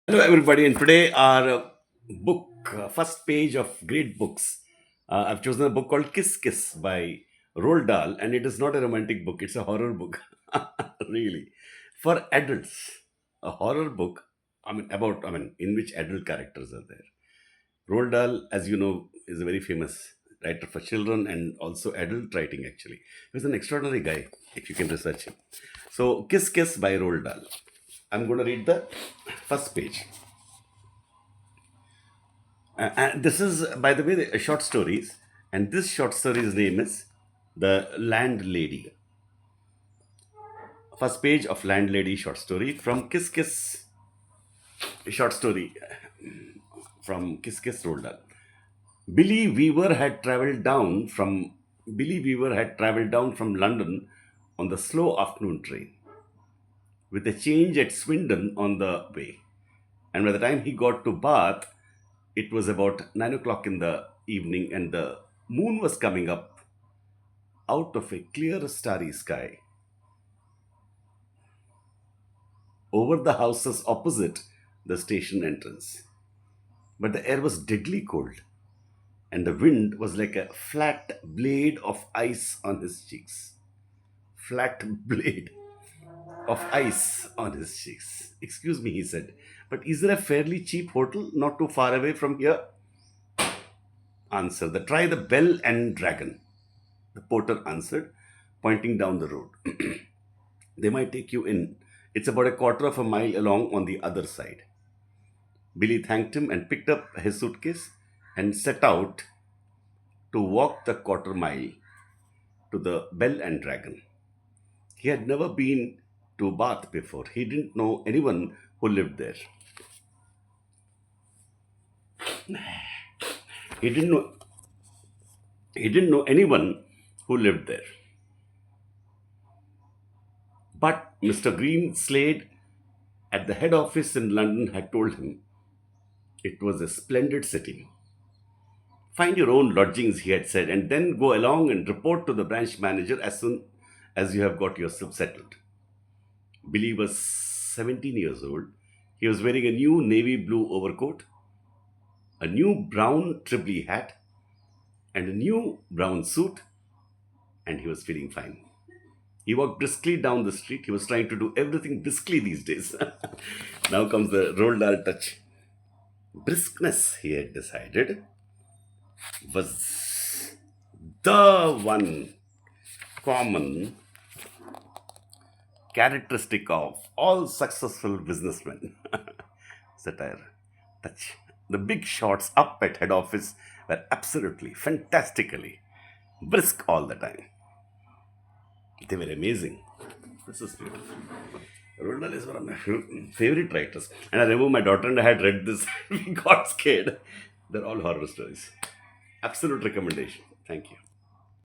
Hello, everybody, and today our book, first page of great books. I've chosen a book called Kiss Kiss by Roald Dahl, and it is not a romantic book, it's a horror book. Really. For adults, a horror book, in which adult characters are there. Roald Dahl, as you know, is a very famous writer for children and also adult writing, actually. He's an extraordinary guy, if you can research him. So, Kiss Kiss by Roald Dahl. I'm going to read the first page. And this is, by the way, the short stories. And this short story's name is The Landlady. First page of Landlady short story from Kiss Kiss short story from Kiss Kiss Rolled Up. Billy Weaver had traveled down from Billy Weaver had traveled down from London on the slow afternoon train, with a change at Swindon on the way. And by the time he got to Bath, it was about 9 o'clock in the evening, and the moon was coming up out of a clear starry sky. Over the houses opposite the station entrance. But the air was deadly cold, and the wind was like a flat blade of ice on his cheeks. Flat blade of ice on his cheeks. Excuse me, he said, but is there a fairly cheap hotel not too far away from here? Answer, try the Bell and Dragon. The porter answered, pointing down the road. They might take you in. It's about a quarter of a mile along on the other side. Billy thanked him and picked up his suitcase and set out to walk the quarter mile to the Bell and Dragon. He had never been to Bath before. He didn't know anyone who lived there. He didn't know he didn't know anyone who lived there. But Mr. Green Slade at the head office in London had told him it was a splendid city. Find your own lodgings, he had said, and then go along and report to the branch manager as soon as you have got yourself settled. Billy was 17 years old. He was wearing a new navy blue overcoat, a new brown Tribbley hat, and a new brown suit, and he was feeling fine. He walked briskly down the street. He was trying to do everything briskly these days. Now comes the Roald Dahl touch. Briskness, he had decided, was the one common characteristic of all successful businessmen. Satire. Touch. The big shots up at head office were absolutely, fantastically brisk all the time. They were amazing. This is beautiful. Roald Dahl is one of my favorite writers. And I remember my daughter and I had read this. We got scared. They're all horror stories. Absolute recommendation. Thank you.